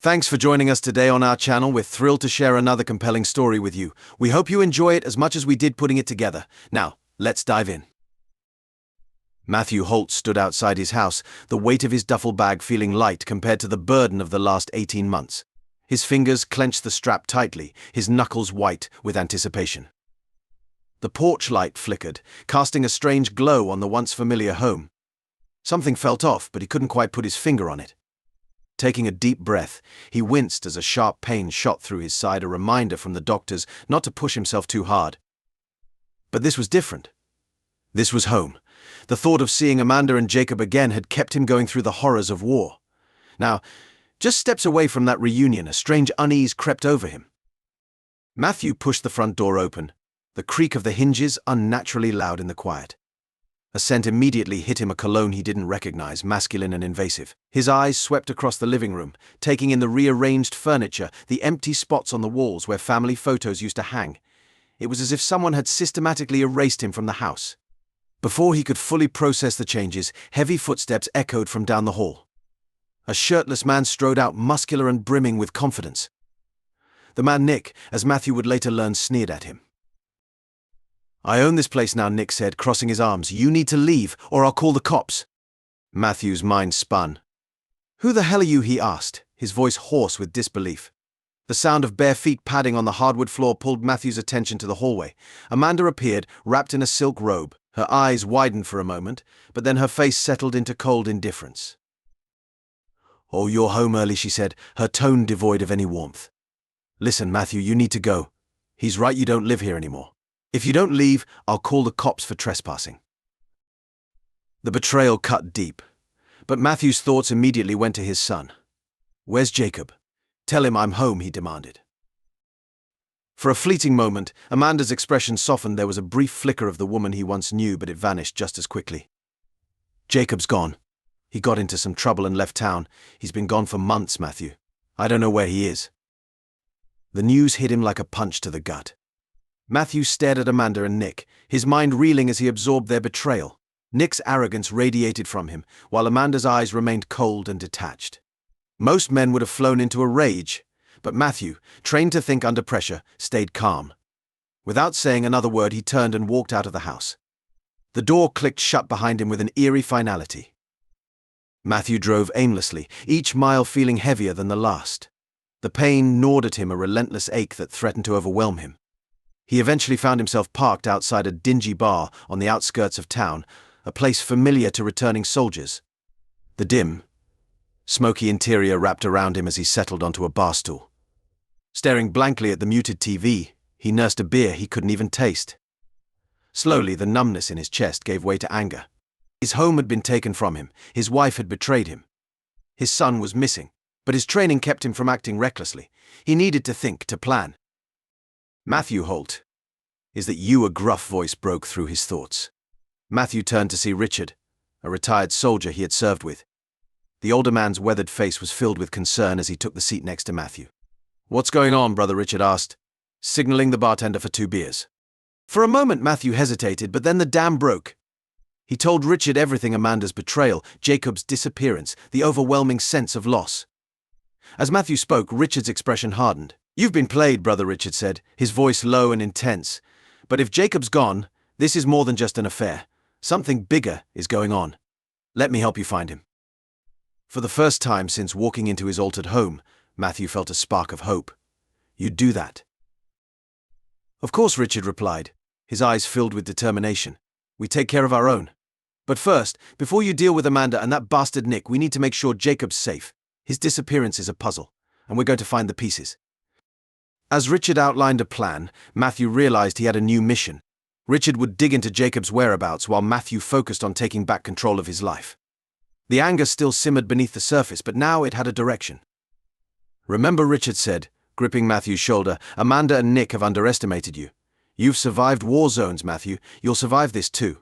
Thanks for joining us today on our channel. We're thrilled to share another compelling story with you. We hope you enjoy it as much as we did putting it together. Now, let's dive in. Matthew Holt stood outside his house, the weight of his duffel bag feeling light compared to the burden of the last 18 months. His fingers clenched the strap tightly, his knuckles white with anticipation. The porch light flickered, casting a strange glow on the once familiar home. Something felt off, but he couldn't quite put his finger on it. Taking a deep breath, he winced as a sharp pain shot through his side, a reminder from the doctors not to push himself too hard. But this was different. This was home. The thought of seeing Amanda and Jacob again had kept him going through the horrors of war. Now, just steps away from that reunion, a strange unease crept over him. Matthew pushed the front door open, the creak of the hinges unnaturally loud in the quiet. A scent immediately hit him, a cologne he didn't recognize, masculine and invasive. His eyes swept across the living room, taking in the rearranged furniture, the empty spots on the walls where family photos used to hang. It was as if someone had systematically erased him from the house. Before he could fully process the changes, heavy footsteps echoed from down the hall. A shirtless man strode out, muscular and brimming with confidence. The man Nick, as Matthew would later learn, sneered at him. "I own this place now," Nick said, crossing his arms. "You need to leave, or I'll call the cops." Matthew's mind spun. "Who the hell are you?" he asked, his voice hoarse with disbelief. The sound of bare feet padding on the hardwood floor pulled Matthew's attention to the hallway. Amanda appeared, wrapped in a silk robe. Her eyes widened for a moment, but then her face settled into cold indifference. "Oh, you're home early," she said, her tone devoid of any warmth. "Listen, Matthew, you need to go. He's right, you don't live here anymore. If you don't leave, I'll call the cops for trespassing." The betrayal cut deep, but Matthew's thoughts immediately went to his son. "Where's Jacob? Tell him I'm home," he demanded. For a fleeting moment, Amanda's expression softened. There was a brief flicker of the woman he once knew, but it vanished just as quickly. "Jacob's gone. He got into some trouble and left town. He's been gone for months, Matthew. I don't know where he is." The news hit him like a punch to the gut. Matthew stared at Amanda and Nick, his mind reeling as he absorbed their betrayal. Nick's arrogance radiated from him, while Amanda's eyes remained cold and detached. Most men would have flown into a rage, but Matthew, trained to think under pressure, stayed calm. Without saying another word, he turned and walked out of the house. The door clicked shut behind him with an eerie finality. Matthew drove aimlessly, each mile feeling heavier than the last. The pain gnawed at him, a relentless ache that threatened to overwhelm him. He eventually found himself parked outside a dingy bar on the outskirts of town, a place familiar to returning soldiers. The dim, smoky interior wrapped around him as he settled onto a bar stool. Staring blankly at the muted TV, he nursed a beer he couldn't even taste. Slowly, the numbness in his chest gave way to anger. His home had been taken from him, his wife had betrayed him. His son was missing, but his training kept him from acting recklessly. He needed to think, to plan. "Matthew Holt, is that you?" A gruff voice broke through his thoughts. Matthew turned to see Richard, a retired soldier he had served with. The older man's weathered face was filled with concern as he took the seat next to Matthew. "What's going on, brother?" Richard asked, signaling the bartender for 2 beers. For a moment Matthew hesitated, but then the dam broke. He told Richard everything: Amanda's betrayal, Jacob's disappearance, the overwhelming sense of loss. As Matthew spoke, Richard's expression hardened. "You've been played, brother," Richard said, his voice low and intense. "But if Jacob's gone, this is more than just an affair. Something bigger is going on. Let me help you find him." For the first time since walking into his altered home, Matthew felt a spark of hope. "You'd do that?" "Of course," Richard replied, his eyes filled with determination. "We take care of our own. But first, before you deal with Amanda and that bastard Nick, we need to make sure Jacob's safe. His disappearance is a puzzle, and we're going to find the pieces." As Richard outlined a plan, Matthew realized he had a new mission. Richard would dig into Jacob's whereabouts while Matthew focused on taking back control of his life. The anger still simmered beneath the surface, but now it had a direction. "Remember," Richard said, gripping Matthew's shoulder, "Amanda and Nick have underestimated you. You've survived war zones, Matthew. You'll survive this too."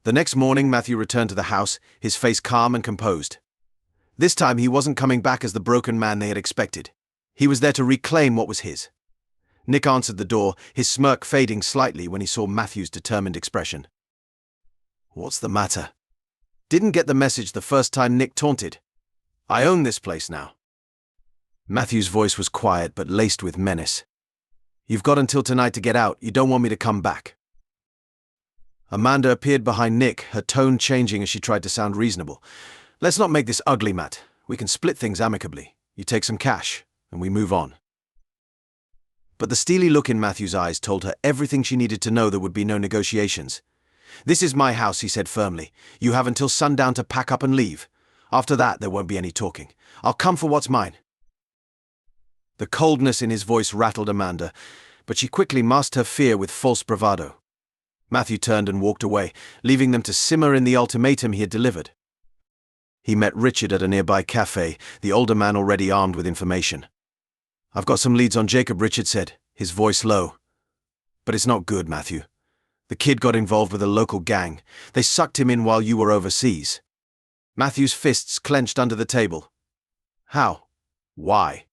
The next morning, Matthew returned to the house, his face calm and composed. This time he wasn't coming back as the broken man they had expected. He was there to reclaim what was his. Nick answered the door, his smirk fading slightly when he saw Matthew's determined expression. "What's the matter?" Didn't get the message the first time Nick taunted. "I own this place now. Matthew's voice was quiet but laced with menace. "You've got until tonight to get out. You don't want me to come back." Amanda appeared behind Nick, her tone changing as she tried to sound reasonable. "Let's not make this ugly, Matt. We can split things amicably. You take some cash, and we move on." But the steely look in Matthew's eyes told her everything she needed to know. There would be no negotiations. "This is my house," he said firmly. "You have until sundown to pack up and leave. After that, there won't be any talking. I'll come for what's mine." The coldness in his voice rattled Amanda, but she quickly masked her fear with false bravado. Matthew turned and walked away, leaving them to simmer in the ultimatum he had delivered. He met Richard at a nearby cafe, the older man already armed with information. "I've got some leads on Jacob," Richard said, his voice low. "But it's not good, Matthew. The kid got involved with a local gang. They sucked him in while you were overseas." Matthew's fists clenched under the table. "How? Why?"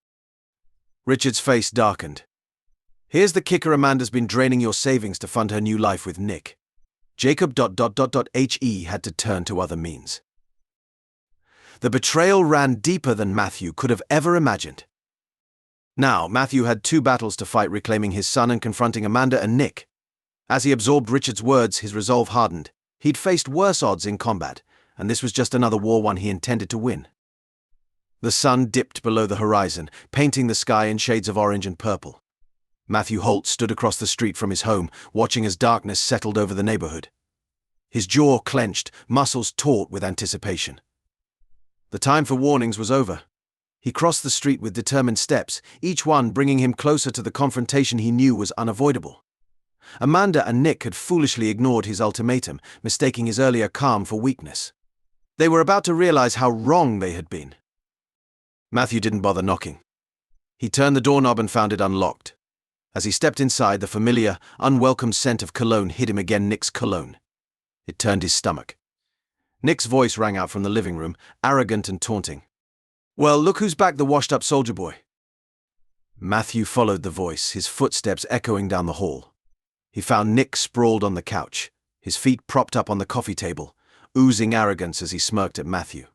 Richard's face darkened. "Here's the kicker. Amanda's been draining your savings to fund her new life with Nick. Jacob... He had to turn to other means." The betrayal ran deeper than Matthew could have ever imagined. Now, Matthew had two battles to fight, reclaiming his son and confronting Amanda and Nick. As he absorbed Richard's words, his resolve hardened. He'd faced worse odds in combat, and this was just another war, one he intended to win. The sun dipped below the horizon, painting the sky in shades of orange and purple. Matthew Holt stood across the street from his home, watching as darkness settled over the neighborhood. His jaw clenched, muscles taut with anticipation. The time for warnings was over. He crossed the street with determined steps, each one bringing him closer to the confrontation he knew was unavoidable. Amanda and Nick had foolishly ignored his ultimatum, mistaking his earlier calm for weakness. They were about to realize how wrong they had been. Matthew didn't bother knocking. He turned the doorknob and found it unlocked. As he stepped inside, the familiar, unwelcome scent of cologne hit him again. Nick's cologne. It turned his stomach. Nick's voice rang out from the living room, arrogant and taunting. "Well, look who's back, the washed-up soldier boy." Matthew followed the voice, his footsteps echoing down the hall. He found Nick sprawled on the couch, his feet propped up on the coffee table, oozing arrogance as he smirked at Matthew.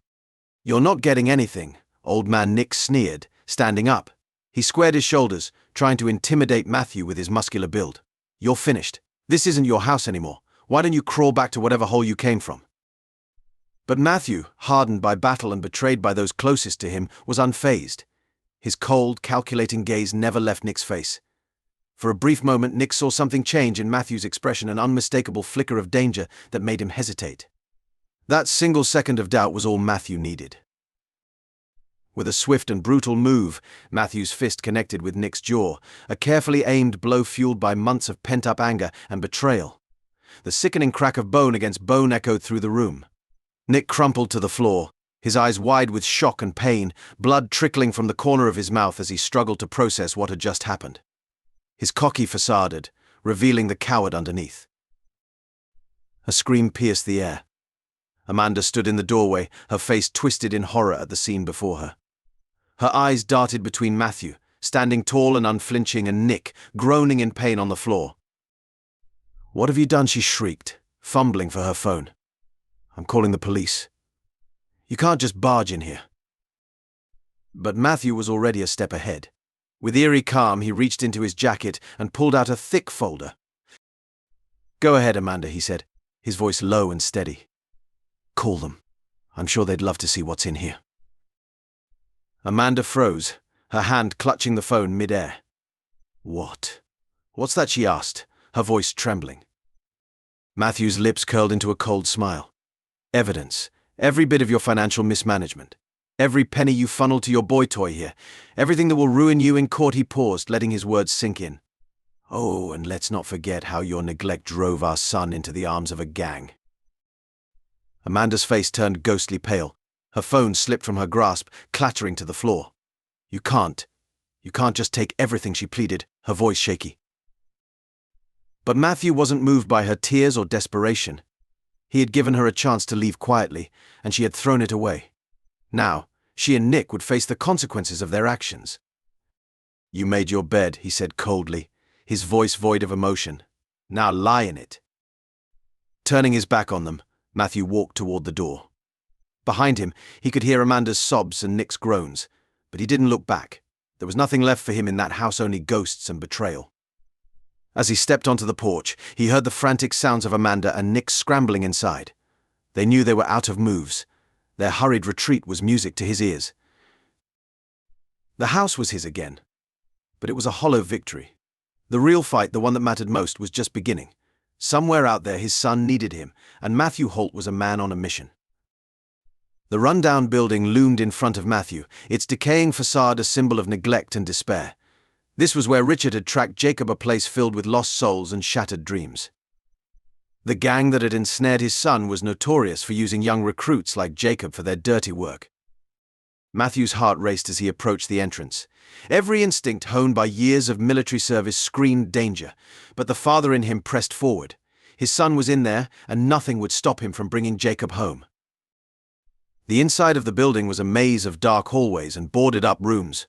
"You're not getting anything," old man Nick sneered, standing up. He squared his shoulders, trying to intimidate Matthew with his muscular build. "You're finished. This isn't your house anymore. Why don't you crawl back to whatever hole you came from?" But Matthew, hardened by battle and betrayed by those closest to him, was unfazed. His cold, calculating gaze never left Nick's face. For a brief moment, Nick saw something change in Matthew's expression, an unmistakable flicker of danger that made him hesitate. That single second of doubt was all Matthew needed. With a swift and brutal move, Matthew's fist connected with Nick's jaw, a carefully aimed blow fueled by months of pent-up anger and betrayal. The sickening crack of bone against bone echoed through the room. Nick crumpled to the floor, his eyes wide with shock and pain, blood trickling from the corner of his mouth as he struggled to process what had just happened. His cocky facade, revealing the coward underneath. A scream pierced the air. Amanda stood in the doorway, her face twisted in horror at the scene before her. Her eyes darted between Matthew, standing tall and unflinching, and Nick, groaning in pain on the floor. "What have you done?" she shrieked, fumbling for her phone. "I'm calling the police. You can't just barge in here." But Matthew was already a step ahead. With eerie calm, he reached into his jacket and pulled out a thick folder. "Go ahead, Amanda," he said, his voice low and steady. "Call them. I'm sure they'd love to see what's in here." Amanda froze, her hand clutching the phone mid-air. What's that?" she asked, her voice trembling. Matthew's lips curled into a cold smile. "Evidence. Every bit of your financial mismanagement. Every penny you funneled to your boy toy here. Everything that will ruin you in court." He paused, letting his words sink in. "Oh, and let's not forget how your neglect drove our son into the arms of a gang." Amanda's face turned ghostly pale. Her phone slipped from her grasp, clattering to the floor. You can't just take everything," she pleaded, her voice shaky. But Matthew wasn't moved by her tears or desperation. He had given her a chance to leave quietly, and she had thrown it away. Now, she and Nick would face the consequences of their actions. "You made your bed," he said coldly, his voice void of emotion. "Now lie in it." Turning his back on them, Matthew walked toward the door. Behind him, he could hear Amanda's sobs and Nick's groans, but he didn't look back. There was nothing left for him in that house, only ghosts and betrayal. As he stepped onto the porch, he heard the frantic sounds of Amanda and Nick scrambling inside. They knew they were out of moves. Their hurried retreat was music to his ears. The house was his again. But it was a hollow victory. The real fight, the one that mattered most, was just beginning. Somewhere out there his son needed him, and Matthew Holt was a man on a mission. The rundown building loomed in front of Matthew, its decaying facade a symbol of neglect and despair. This was where Richard had tracked Jacob, a place filled with lost souls and shattered dreams. The gang that had ensnared his son was notorious for using young recruits like Jacob for their dirty work. Matthew's heart raced as he approached the entrance. Every instinct honed by years of military service screamed danger, but the father in him pressed forward. His son was in there, and nothing would stop him from bringing Jacob home. The inside of the building was a maze of dark hallways and boarded-up rooms.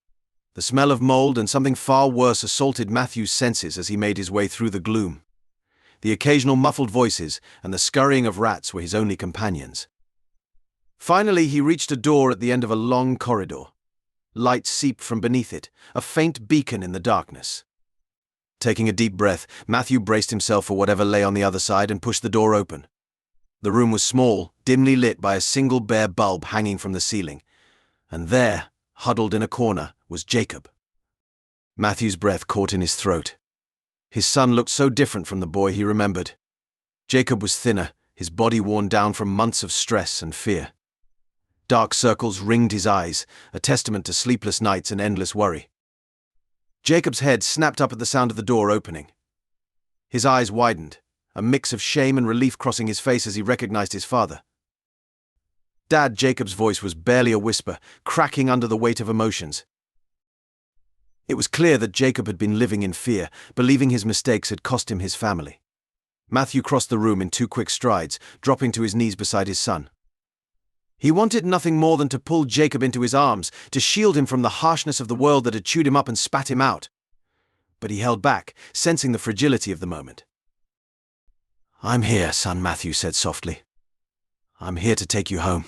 The smell of mold and something far worse assaulted Matthew's senses as he made his way through the gloom. The occasional muffled voices and the scurrying of rats were his only companions. Finally, he reached a door at the end of a long corridor. Light seeped from beneath it, a faint beacon in the darkness. Taking a deep breath, Matthew braced himself for whatever lay on the other side and pushed the door open. The room was small, dimly lit by a single bare bulb hanging from the ceiling. And there, huddled in a corner, was Jacob. Matthew's breath caught in his throat. His son looked so different from the boy he remembered. Jacob was thinner, his body worn down from months of stress and fear. Dark circles ringed his eyes, a testament to sleepless nights and endless worry. Jacob's head snapped up at the sound of the door opening. His eyes widened, a mix of shame and relief crossing his face as he recognized his father. "Dad," Jacob's voice was barely a whisper, cracking under the weight of emotions. It was clear that Jacob had been living in fear, believing his mistakes had cost him his family. Matthew crossed the room in 2 quick strides, dropping to his knees beside his son. He wanted nothing more than to pull Jacob into his arms, to shield him from the harshness of the world that had chewed him up and spat him out. But he held back, sensing the fragility of the moment. "I'm here, son," Matthew said softly. "I'm here to take you home."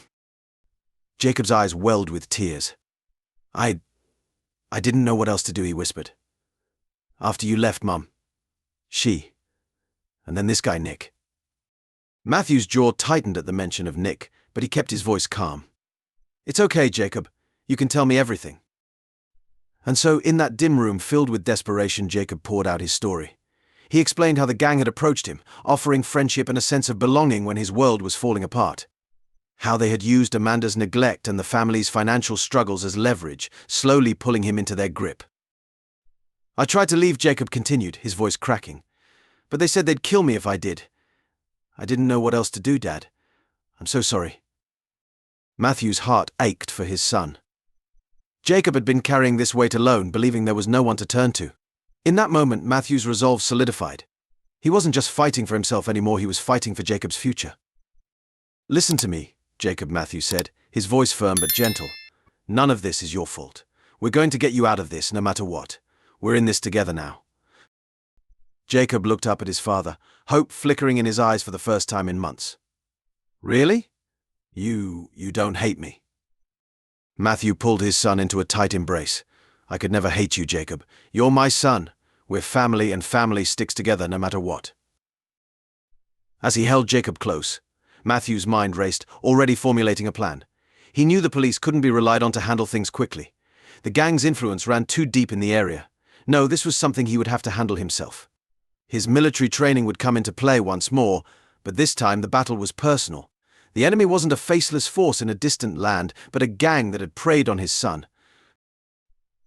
Jacob's eyes welled with tears. I didn't know what else to do," he whispered. "After you left, Mum. And then this guy, Nick." Matthew's jaw tightened at the mention of Nick, but he kept his voice calm. "It's okay, Jacob. You can tell me everything." And so, in that dim room filled with desperation, Jacob poured out his story. He explained how the gang had approached him, offering friendship and a sense of belonging when his world was falling apart. How they had used Amanda's neglect and the family's financial struggles as leverage, slowly pulling him into their grip. "I tried to leave," Jacob continued, his voice cracking. "But they said they'd kill me if I did. I didn't know what else to do, Dad. I'm so sorry." Matthew's heart ached for his son. Jacob had been carrying this weight alone, believing there was no one to turn to. In that moment, Matthew's resolve solidified. He wasn't just fighting for himself anymore, he was fighting for Jacob's future. "Listen to me," Jacob, Matthew said, his voice firm but gentle. "None of this is your fault. We're going to get you out of this, no matter what. We're in this together now." Jacob looked up at his father, hope flickering in his eyes for the first time in months. "Really? You don't hate me?" Matthew pulled his son into a tight embrace. "I could never hate you, Jacob. You're my son. We're family, and family sticks together no matter what." As he held Jacob close, Matthew's mind raced, already formulating a plan. He knew the police couldn't be relied on to handle things quickly. The gang's influence ran too deep in the area. No, this was something he would have to handle himself. His military training would come into play once more, but this time the battle was personal. The enemy wasn't a faceless force in a distant land, but a gang that had preyed on his son.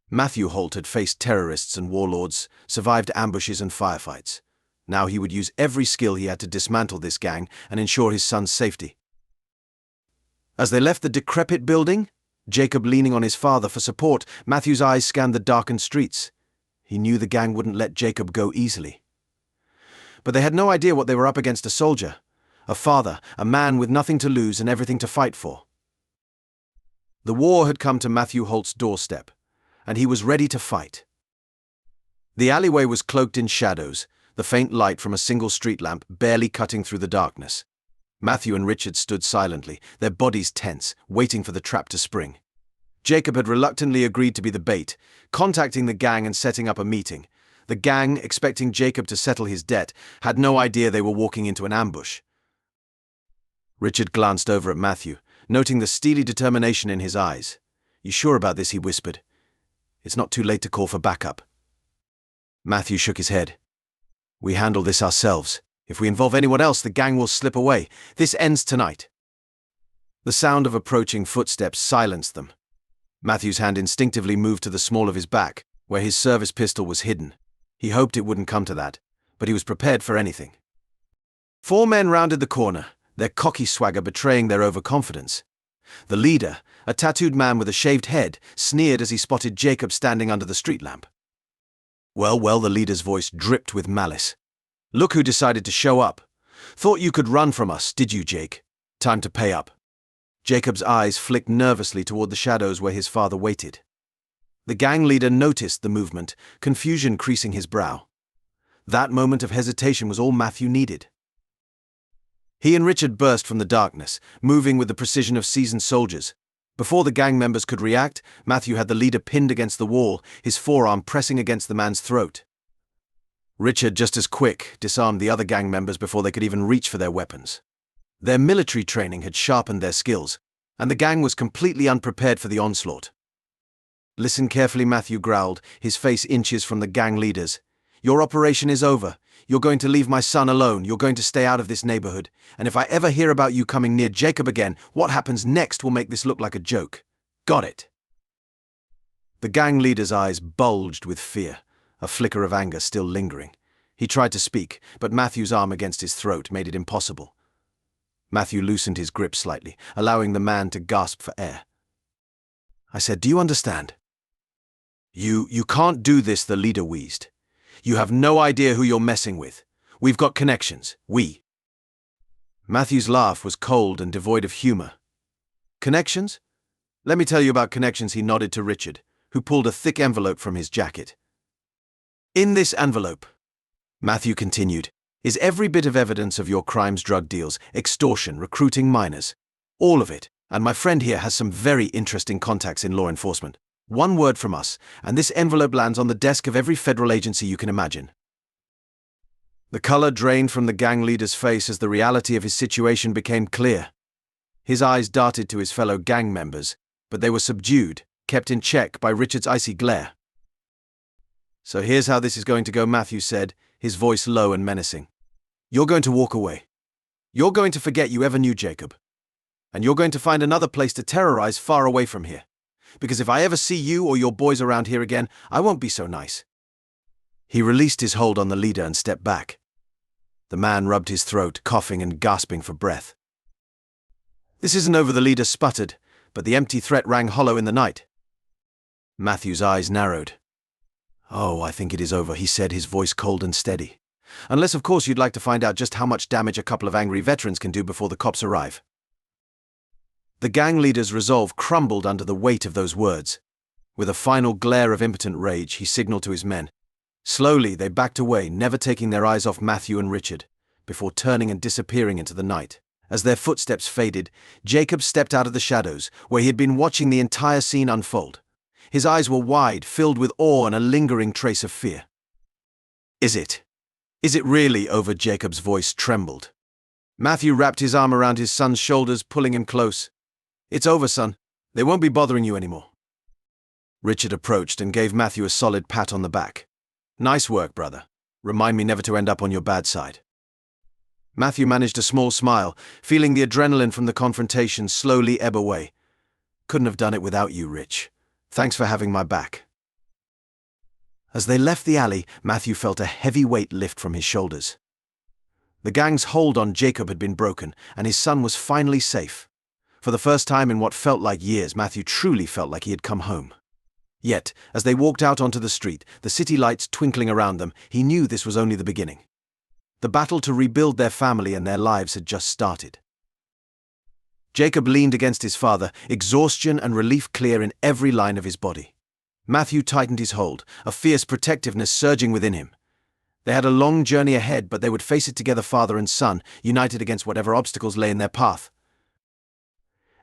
Matthew Holt had faced terrorists and warlords, survived ambushes and firefights. Now he would use every skill he had to dismantle this gang and ensure his son's safety. As they left the decrepit building, Jacob leaning on his father for support, Matthew's eyes scanned the darkened streets. He knew the gang wouldn't let Jacob go easily. But they had no idea what they were up against: a soldier, a father, a man with nothing to lose and everything to fight for. The war had come to Matthew Holt's doorstep, and he was ready to fight. The alleyway was cloaked in shadows, the faint light from a single street lamp barely cutting through the darkness. Matthew and Richard stood silently, their bodies tense, waiting for the trap to spring. Jacob had reluctantly agreed to be the bait, contacting the gang and setting up a meeting. The gang, expecting Jacob to settle his debt, had no idea they were walking into an ambush. Richard glanced over at Matthew, noting the steely determination in his eyes. "You sure about this?" he whispered. "It's not too late to call for backup." Matthew shook his head. "We handle this ourselves. If we involve anyone else, the gang will slip away. This ends tonight." The sound of approaching footsteps silenced them. Matthew's hand instinctively moved to the small of his back, where his service pistol was hidden. He hoped it wouldn't come to that, but he was prepared for anything. 4 men rounded the corner, their cocky swagger betraying their overconfidence. The leader, a tattooed man with a shaved head, sneered as he spotted Jacob standing under the street lamp. Well, the leader's voice dripped with malice. "Look who decided to show up. Thought you could run from us, did you, Jake? Time to pay up." Jacob's eyes flicked nervously toward the shadows where his father waited. The gang leader noticed the movement, confusion creasing his brow. That moment of hesitation was all Matthew needed. He and Richard burst from the darkness, moving with the precision of seasoned soldiers. Before the gang members could react, Matthew had the leader pinned against the wall, his forearm pressing against the man's throat. Richard, just as quick, disarmed the other gang members before they could even reach for their weapons. Their military training had sharpened their skills, and the gang was completely unprepared for the onslaught. "Listen carefully," Matthew growled, his face inches from the gang leaders. "Your operation is over. You're going to leave my son alone. You're going to stay out of this neighborhood. And if I ever hear about you coming near Jacob again, what happens next will make this look like a joke. Got it?" The gang leader's eyes bulged with fear, a flicker of anger still lingering. He tried to speak, but Matthew's arm against his throat made it impossible. Matthew loosened his grip slightly, allowing the man to gasp for air. "I said, do you understand?" You can't do this," the leader wheezed. "You have no idea who you're messing with. We've got connections. Matthew's laugh was cold and devoid of humor. "Connections? Let me tell you about connections," he nodded to Richard, who pulled a thick envelope from his jacket. "In this envelope," Matthew continued, "is every bit of evidence of your crimes, drug deals, extortion, recruiting minors. All of it, and my friend here has some very interesting contacts in law enforcement. One word from us, and this envelope lands on the desk of every federal agency you can imagine." The color drained from the gang leader's face as the reality of his situation became clear. His eyes darted to his fellow gang members, but they were subdued, kept in check by Richard's icy glare. "So here's how this is going to go," Matthew said, his voice low and menacing. "You're going to walk away. You're going to forget you ever knew Jacob. And you're going to find another place to terrorize far away from here. Because if I ever see you or your boys around here again, I won't be so nice." He released his hold on the leader and stepped back. The man rubbed his throat, coughing and gasping for breath. "This isn't over," the leader sputtered, but the empty threat rang hollow in the night. Matthew's eyes narrowed. "Oh, I think it is over," he said, his voice cold and steady. "Unless, of course, you'd like to find out just how much damage a couple of angry veterans can do before the cops arrive." The gang leader's resolve crumbled under the weight of those words. With a final glare of impotent rage, he signaled to his men. Slowly, they backed away, never taking their eyes off Matthew and Richard, before turning and disappearing into the night. As their footsteps faded, Jacob stepped out of the shadows, where he had been watching the entire scene unfold. His eyes were wide, filled with awe and a lingering trace of fear. Is it really over?" Jacob's voice trembled. Matthew wrapped his arm around his son's shoulders, pulling him close. "It's over, son. They won't be bothering you anymore." Richard approached and gave Matthew a solid pat on the back. "Nice work, brother. Remind me never to end up on your bad side." Matthew managed a small smile, feeling the adrenaline from the confrontation slowly ebb away. "Couldn't have done it without you, Rich. Thanks for having my back." As they left the alley, Matthew felt a heavy weight lift from his shoulders. The gang's hold on Jacob had been broken, and his son was finally safe. For the first time in what felt like years, Matthew truly felt like he had come home. Yet, as they walked out onto the street, the city lights twinkling around them, he knew this was only the beginning. The battle to rebuild their family and their lives had just started. Jacob leaned against his father, exhaustion and relief clear in every line of his body. Matthew tightened his hold, a fierce protectiveness surging within him. They had a long journey ahead, but they would face it together, father and son, united against whatever obstacles lay in their path.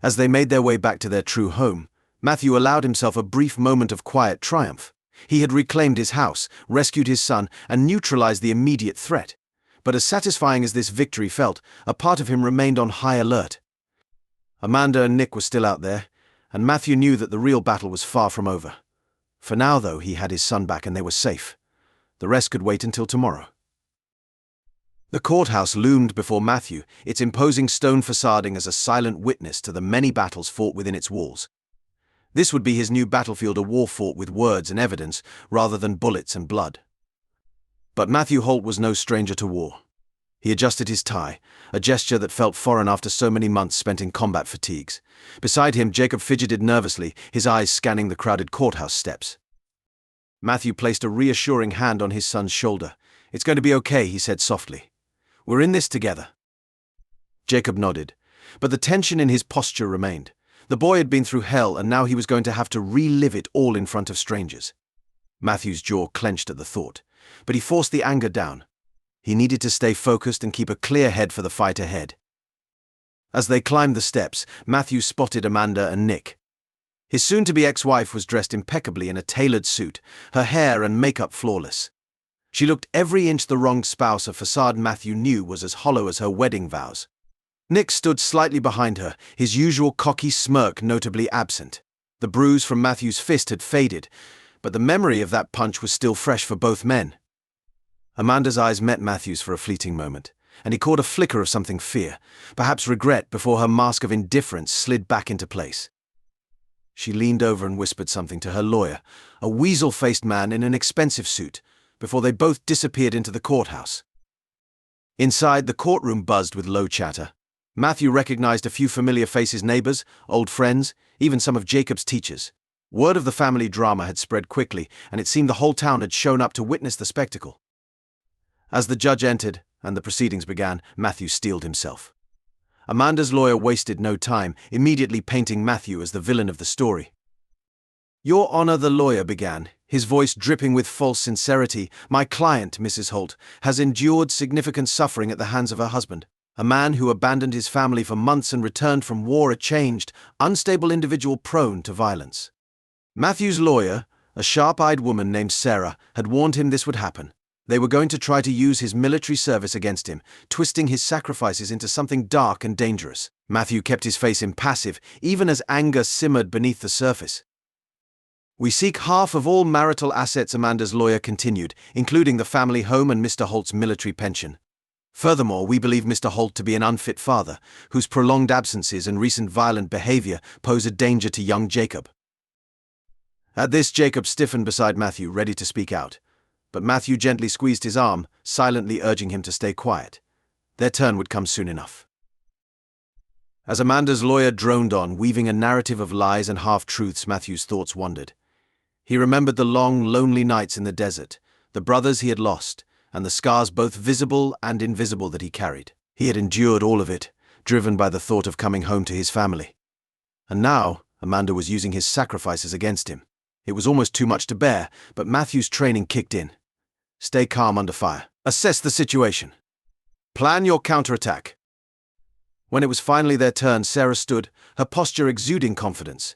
As they made their way back to their true home, Matthew allowed himself a brief moment of quiet triumph. He had reclaimed his house, rescued his son, and neutralized the immediate threat. But as satisfying as this victory felt, a part of him remained on high alert. Amanda and Nick were still out there, and Matthew knew that the real battle was far from over. For now, though, he had his son back and they were safe. The rest could wait until tomorrow. The courthouse loomed before Matthew, its imposing stone facading as a silent witness to the many battles fought within its walls. This would be his new battlefield, a war fought with words and evidence rather than bullets and blood. But Matthew Holt was no stranger to war. He adjusted his tie, a gesture that felt foreign after so many months spent in combat fatigues. Beside him, Jacob fidgeted nervously, his eyes scanning the crowded courthouse steps. Matthew placed a reassuring hand on his son's shoulder. "It's going to be okay," he said softly. "We're in this together." Jacob nodded, but the tension in his posture remained. The boy had been through hell, and now he was going to have to relive it all in front of strangers. Matthew's jaw clenched at the thought, but he forced the anger down. He needed to stay focused and keep a clear head for the fight ahead. As they climbed the steps, Matthew spotted Amanda and Nick. His soon-to-be ex-wife was dressed impeccably in a tailored suit, her hair and makeup flawless. She looked every inch the wronged spouse, a facade Matthew knew was as hollow as her wedding vows. Nick stood slightly behind her, his usual cocky smirk notably absent. The bruise from Matthew's fist had faded, but the memory of that punch was still fresh for both men. Amanda's eyes met Matthew's for a fleeting moment, and he caught a flicker of something fear, perhaps regret, before her mask of indifference slid back into place. She leaned over and whispered something to her lawyer, a weasel-faced man in an expensive suit, before they both disappeared into the courthouse. Inside, the courtroom buzzed with low chatter. Matthew recognized a few familiar faces, neighbors, old friends, even some of Jacob's teachers. Word of the family drama had spread quickly, and it seemed the whole town had shown up to witness the spectacle. As the judge entered and the proceedings began, Matthew steeled himself. Amanda's lawyer wasted no time, immediately painting Matthew as the villain of the story. "Your Honor," the lawyer began, his voice dripping with false sincerity, "my client, Mrs. Holt, has endured significant suffering at the hands of her husband, a man who abandoned his family for months and returned from war a changed, unstable individual prone to violence." Matthew's lawyer, a sharp-eyed woman named Sarah, had warned him this would happen. They were going to try to use his military service against him, twisting his sacrifices into something dark and dangerous. Matthew kept his face impassive, even as anger simmered beneath the surface. "We seek half of all marital assets," Amanda's lawyer continued, "including the family home and Mr. Holt's military pension. Furthermore, we believe Mr. Holt to be an unfit father, whose prolonged absences and recent violent behavior pose a danger to young Jacob." At this, Jacob stiffened beside Matthew, ready to speak out. But Matthew gently squeezed his arm, silently urging him to stay quiet. Their turn would come soon enough. As Amanda's lawyer droned on, weaving a narrative of lies and half-truths, Matthew's thoughts wandered. He remembered the long, lonely nights in the desert, the brothers he had lost, and the scars both visible and invisible that he carried. He had endured all of it, driven by the thought of coming home to his family. And now, Amanda was using his sacrifices against him. It was almost too much to bear, but Matthew's training kicked in. Stay calm under fire. Assess the situation. Plan your counterattack. When it was finally their turn, Sarah stood, her posture exuding confidence.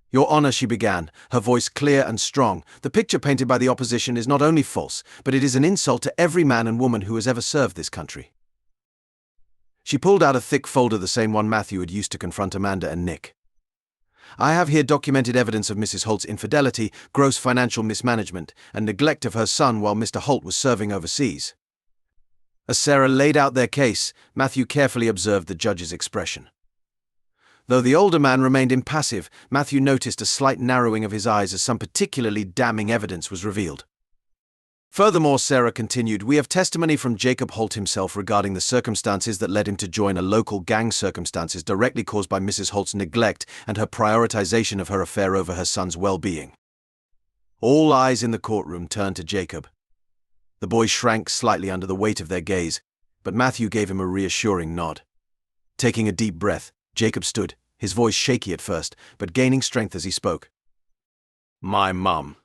"Your Honor," she began, her voice clear and strong, "the picture painted by the opposition is not only false, but it is an insult to every man and woman who has ever served this country." She pulled out a thick folder, the same one Matthew had used to confront Amanda and Nick. "I have here documented evidence of Mrs. Holt's infidelity, gross financial mismanagement, and neglect of her son while Mr. Holt was serving overseas." As Sarah laid out their case, Matthew carefully observed the judge's expression. Though the older man remained impassive, Matthew noticed a slight narrowing of his eyes as some particularly damning evidence was revealed. "Furthermore," Sarah continued, "we have testimony from Jacob Holt himself regarding the circumstances that led him to join a local gang, circumstances directly caused by Mrs. Holt's neglect and her prioritization of her affair over her son's well-being." All eyes in the courtroom turned to Jacob. The boy shrank slightly under the weight of their gaze, but Matthew gave him a reassuring nod. Taking a deep breath, Jacob stood, his voice shaky at first, but gaining strength as he spoke. "My mum.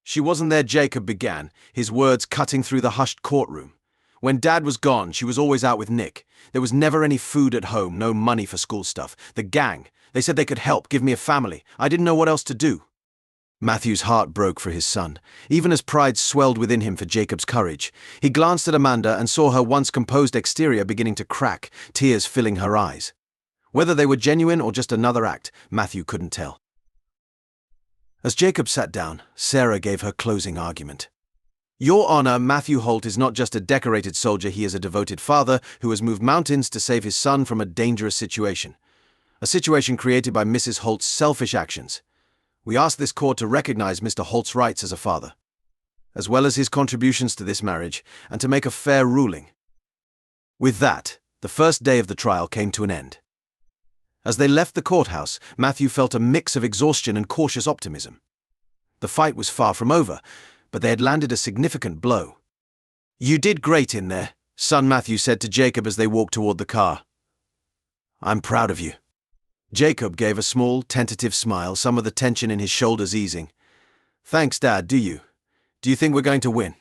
She wasn't there," Jacob began, his words cutting through the hushed courtroom. When Dad was gone, she was always out with Nick. There was never any food at home, no money for school stuff. The gang, they said they could help, give me a family. I didn't know what else to do. Matthew's heart broke for his son, even as pride swelled within him for Jacob's courage. He glanced at Amanda and saw her once composed exterior beginning to crack, tears filling her eyes. Whether they were genuine or just another act, Matthew couldn't tell. As Jacob sat down, Sarah gave her closing argument. Your Honor, Matthew Holt is not just a decorated soldier, he is a devoted father who has moved mountains to save his son from a dangerous situation. A situation created by Mrs. Holt's selfish actions. We ask this court to recognize Mr. Holt's rights as a father, as well as his contributions to this marriage, and to make a fair ruling. With that, the first day of the trial came to an end. As they left the courthouse, Matthew felt a mix of exhaustion and cautious optimism. The fight was far from over, but they had landed a significant blow. You did great in there, son, Matthew said to Jacob as they walked toward the car. I'm proud of you. Jacob gave a small, tentative smile, some of the tension in his shoulders easing. Thanks, Dad, do you? Do you think we're going to win?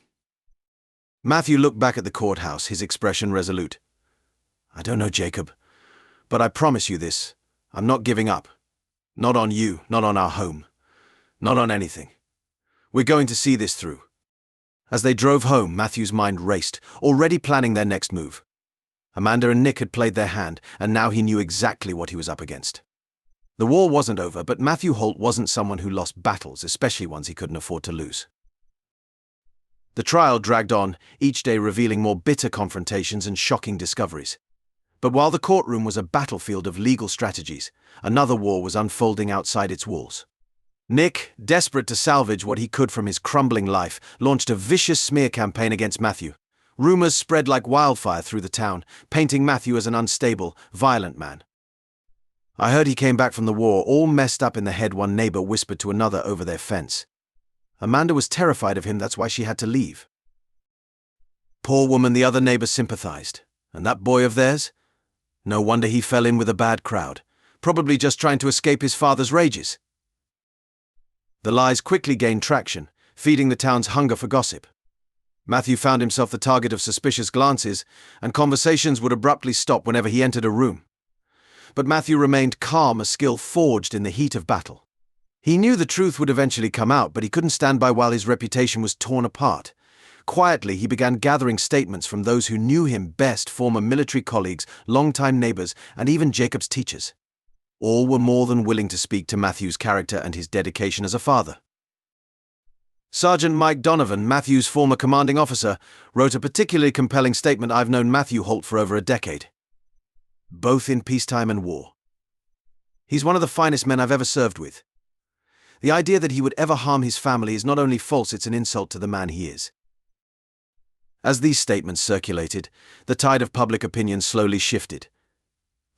Matthew looked back at the courthouse, his expression resolute. I don't know, Jacob, but I promise you this, I'm not giving up. Not on you, not on our home, not on anything. We're going to see this through. As they drove home, Matthew's mind raced, already planning their next move. Amanda and Nick had played their hand, and now he knew exactly what he was up against. The war wasn't over, but Matthew Holt wasn't someone who lost battles, especially ones he couldn't afford to lose. The trial dragged on, each day revealing more bitter confrontations and shocking discoveries. But while the courtroom was a battlefield of legal strategies, another war was unfolding outside its walls. Nick, desperate to salvage what he could from his crumbling life, launched a vicious smear campaign against Matthew. Rumors spread like wildfire through the town, painting Matthew as an unstable, violent man. I heard he came back from the war all messed up in the head, one neighbor whispered to another over their fence. Amanda was terrified of him, that's why she had to leave. Poor woman, the other neighbor sympathized. And that boy of theirs? No wonder he fell in with a bad crowd, probably just trying to escape his father's rages. The lies quickly gained traction, feeding the town's hunger for gossip. Matthew found himself the target of suspicious glances, and conversations would abruptly stop whenever he entered a room. But Matthew remained calm, a skill forged in the heat of battle. He knew the truth would eventually come out, but he couldn't stand by while his reputation was torn apart. Quietly, he began gathering statements from those who knew him best, former military colleagues, longtime neighbors, and even Jacob's teachers. All were more than willing to speak to Matthew's character and his dedication as a father. Sergeant Mike Donovan, Matthew's former commanding officer, wrote a particularly compelling statement. I've known Matthew Holt for over a decade, both in peacetime and war. He's one of the finest men I've ever served with. The idea that he would ever harm his family is not only false, it's an insult to the man he is. As these statements circulated, the tide of public opinion slowly shifted.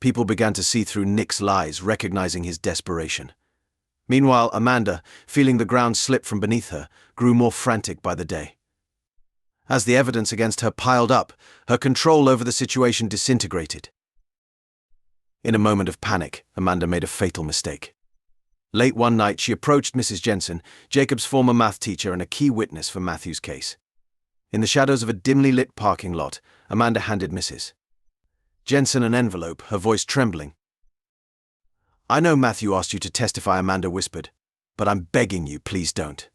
People began to see through Nick's lies, recognizing his desperation. Meanwhile, Amanda, feeling the ground slip from beneath her, grew more frantic by the day. As the evidence against her piled up, her control over the situation disintegrated. In a moment of panic, Amanda made a fatal mistake. Late one night, she approached Mrs. Jensen, Jacob's former math teacher and a key witness for Matthew's case. In the shadows of a dimly lit parking lot, Amanda handed Mrs. Jensen an envelope, her voice trembling. I know Matthew asked you to testify, Amanda whispered, but I'm begging you, please don't.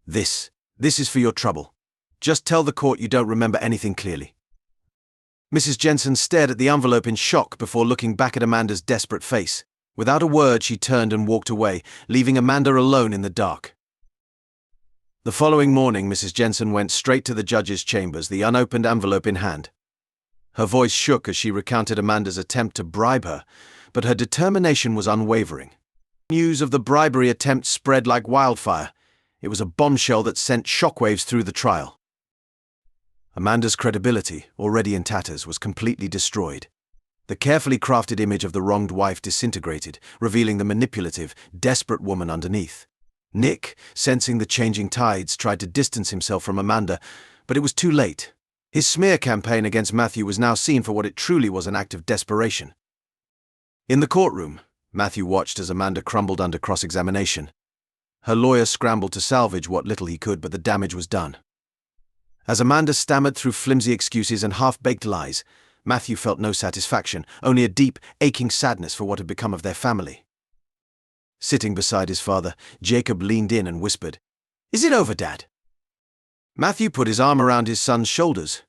This is for your trouble. Just tell the court you don't remember anything clearly. Mrs. Jensen stared at the envelope in shock before looking back at Amanda's desperate face. Without a word, she turned and walked away, leaving Amanda alone in the dark. The following morning, Mrs. Jensen went straight to the judge's chambers, the unopened envelope in hand. Her voice shook as she recounted Amanda's attempt to bribe her, but her determination was unwavering. News of the bribery attempt spread like wildfire. It was a bombshell that sent shockwaves through the trial. Amanda's credibility, already in tatters, was completely destroyed. The carefully crafted image of the wronged wife disintegrated, revealing the manipulative, desperate woman underneath. Nick, sensing the changing tides, tried to distance himself from Amanda, but it was too late. His smear campaign against Matthew was now seen for what it truly was, an act of desperation. In the courtroom, Matthew watched as Amanda crumbled under cross-examination. Her lawyer scrambled to salvage what little he could, but the damage was done. As Amanda stammered through flimsy excuses and half-baked lies, Matthew felt no satisfaction, only a deep, aching sadness for what had become of their family. Sitting beside his father, Jacob leaned in and whispered, "Is it over, Dad?" Matthew put his arm around his son's shoulders.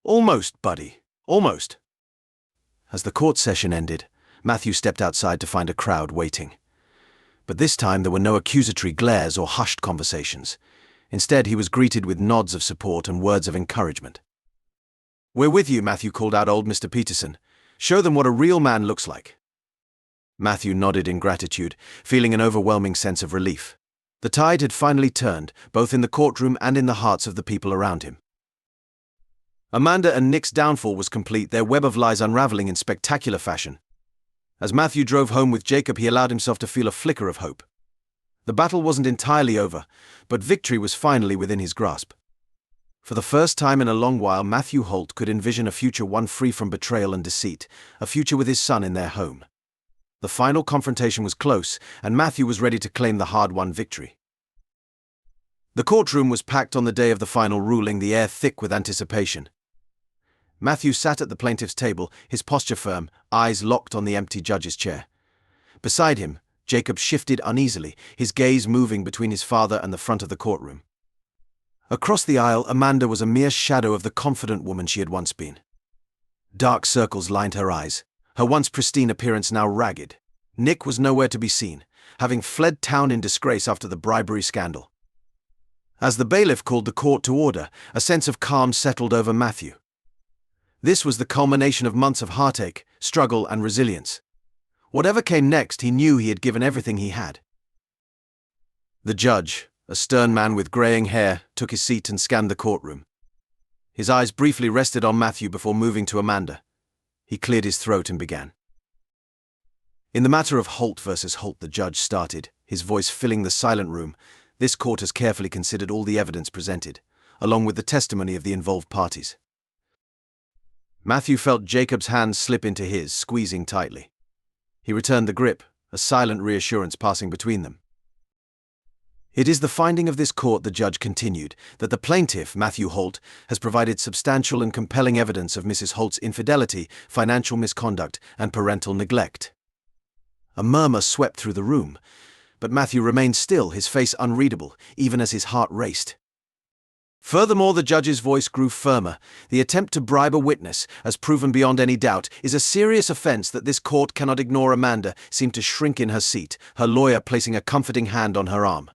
"Almost, buddy, almost." As the court session ended, Matthew stepped outside to find a crowd waiting. But this time there were no accusatory glares or hushed conversations. Instead, he was greeted with nods of support and words of encouragement. "We're with you," Matthew called out old Mr. Peterson. "Show them what a real man looks like." Matthew nodded in gratitude, feeling an overwhelming sense of relief. The tide had finally turned, both in the courtroom and in the hearts of the people around him. Amanda and Nick's downfall was complete, their web of lies unraveling in spectacular fashion. As Matthew drove home with Jacob, he allowed himself to feel a flicker of hope. The battle wasn't entirely over, but victory was finally within his grasp. For the first time in a long while, Matthew Holt could envision a future one free from betrayal and deceit, a future with his son in their home. The final confrontation was close, and Matthew was ready to claim the hard-won victory. The courtroom was packed on the day of the final ruling, the air thick with anticipation. Matthew sat at the plaintiff's table, his posture firm, eyes locked on the empty judge's chair. Beside him, Jacob shifted uneasily, his gaze moving between his father and the front of the courtroom. Across the aisle, Amanda was a mere shadow of the confident woman she had once been. Dark circles lined her eyes, her once pristine appearance now ragged. Nick was nowhere to be seen, having fled town in disgrace after the bribery scandal. As the bailiff called the court to order, a sense of calm settled over Matthew. This was the culmination of months of heartache, struggle, and resilience. Whatever came next, he knew he had given everything he had. The judge, a stern man with graying hair, took his seat and scanned the courtroom. His eyes briefly rested on Matthew before moving to Amanda. He cleared his throat and began. "In the matter of Holt versus Holt," the judge started, his voice filling the silent room, "this court has carefully considered all the evidence presented, along with the testimony of the involved parties." Matthew felt Jacob's hand slip into his, squeezing tightly. He returned the grip, a silent reassurance passing between them. "It is the finding of this court," the judge continued, "that the plaintiff, Matthew Holt, has provided substantial and compelling evidence of Mrs. Holt's infidelity, financial misconduct, and parental neglect." A murmur swept through the room, but Matthew remained still, his face unreadable, even as his heart raced. Furthermore, the judge's voice grew firmer. "The attempt to bribe a witness, as proven beyond any doubt, is a serious offense that this court cannot ignore." Amanda seemed to shrink in her seat, her lawyer placing a comforting hand on her arm.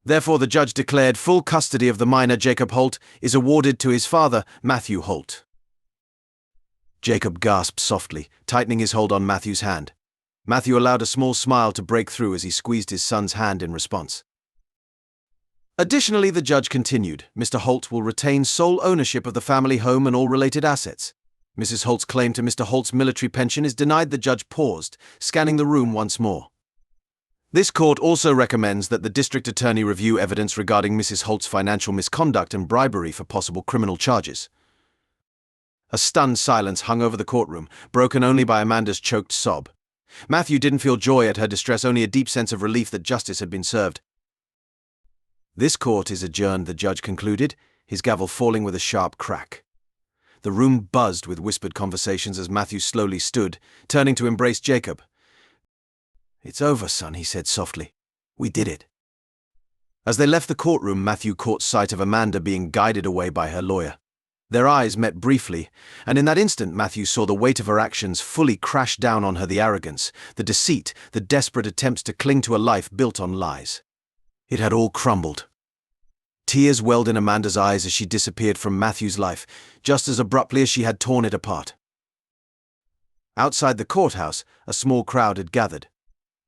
"Therefore," the judge declared, "full custody of the minor Jacob Holt is awarded to his father, Matthew Holt." Jacob gasped softly, tightening his hold on Matthew's hand. Matthew allowed a small smile to break through as he squeezed his son's hand in response. "Additionally," the judge continued, "Mr. Holt will retain sole ownership of the family home and all related assets. Mrs. Holt's claim to Mr. Holt's military pension is denied." The judge paused, scanning the room once more. "This court also recommends that the district attorney review evidence regarding Mrs. Holt's financial misconduct and bribery for possible criminal charges." A stunned silence hung over the courtroom, broken only by Amanda's choked sob. Matthew didn't feel joy at her distress, only a deep sense of relief that justice had been served. "This court is adjourned," the judge concluded, his gavel falling with a sharp crack. The room buzzed with whispered conversations as Matthew slowly stood, turning to embrace Jacob. "It's over, son," he said softly. "We did it." As they left the courtroom, Matthew caught sight of Amanda being guided away by her lawyer. Their eyes met briefly, and in that instant Matthew saw the weight of her actions fully crash down on her, the arrogance, the deceit, the desperate attempts to cling to a life built on lies. It had all crumbled. Tears welled in Amanda's eyes as she disappeared from Matthew's life, just as abruptly as she had torn it apart. Outside the courthouse, a small crowd had gathered.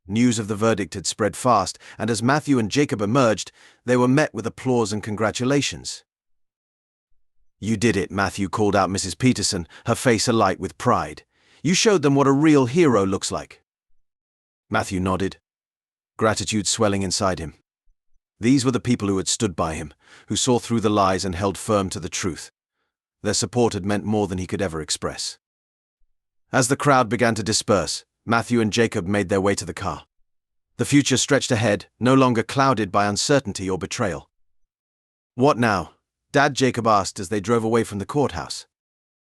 News of the verdict had spread fast, and as Matthew and Jacob emerged, they were met with applause and congratulations. "You did it," Matthew called out Mrs. Peterson, her face alight with pride. "You showed them what a real hero looks like." Matthew nodded, gratitude swelling inside him. These were the people who had stood by him, who saw through the lies and held firm to the truth. Their support had meant more than he could ever express. As the crowd began to disperse, Matthew and Jacob made their way to the car. The future stretched ahead, no longer clouded by uncertainty or betrayal. "What now?" Dad, Jacob asked as they drove away from the courthouse.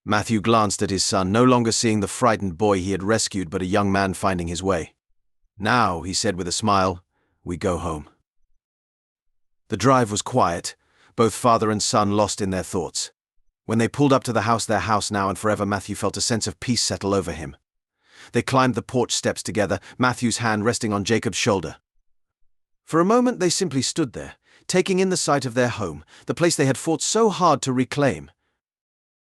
Matthew glanced at his son, no longer seeing the frightened boy he had rescued, but a young man finding his way. Now, he said with a smile, we go home. The drive was quiet, both father and son lost in their thoughts. When they pulled up to the house, their house now and forever, Matthew felt a sense of peace settle over him. They climbed the porch steps together, Matthew's hand resting on Jacob's shoulder. For a moment they simply stood there, taking in the sight of their home, the place they had fought so hard to reclaim.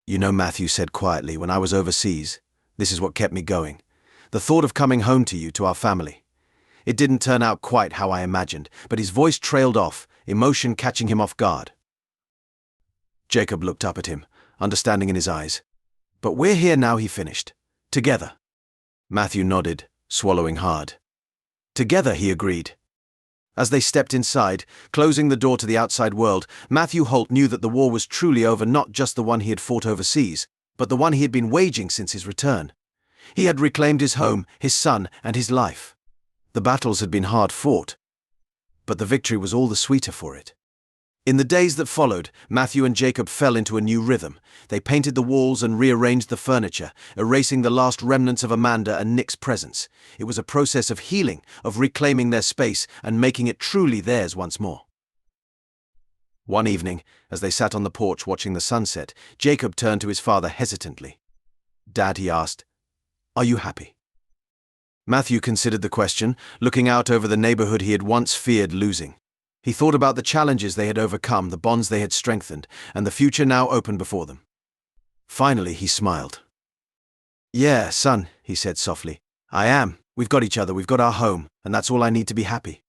You know, Matthew said quietly, when I was overseas, this is what kept me going. The thought of coming home to you, to our family. It didn't turn out quite how I imagined, but his voice trailed off, emotion catching him off guard. Jacob looked up at him, understanding in his eyes. But we're here now, he finished. Together. Matthew nodded, swallowing hard. Together, he agreed. As they stepped inside, closing the door to the outside world, Matthew Holt knew that the war was truly over, not just the one he had fought overseas, but the one he had been waging since his return. He had reclaimed his home, his son, and his life. The battles had been hard fought, but the victory was all the sweeter for it. In the days that followed, Matthew and Jacob fell into a new rhythm. They painted the walls and rearranged the furniture, erasing the last remnants of Amanda and Nick's presence. It was a process of healing, of reclaiming their space and making it truly theirs once more. One evening, as they sat on the porch watching the sunset, Jacob turned to his father hesitantly. Dad, he asked, are you happy? Matthew considered the question, looking out over the neighborhood he had once feared losing. He thought about the challenges they had overcome, the bonds they had strengthened, and the future now open before them. Finally, he smiled. Yeah, son, he said softly. I am. We've got each other, we've got our home, and that's all I need to be happy.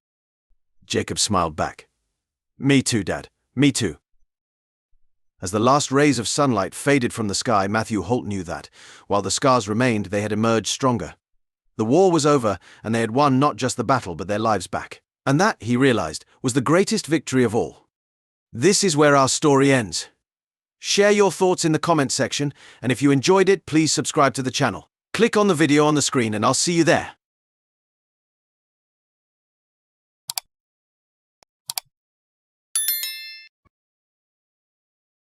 Jacob smiled back. Me too, Dad. Me too. As the last rays of sunlight faded from the sky, Matthew Holt knew that, while the scars remained, they had emerged stronger. The war was over, and they had won not just the battle, but their lives back. And that, he realized, was the greatest victory of all. This is where our story ends. Share your thoughts in the comment section, and if you enjoyed it, please subscribe to the channel. Click on the video on the screen and I'll see you there.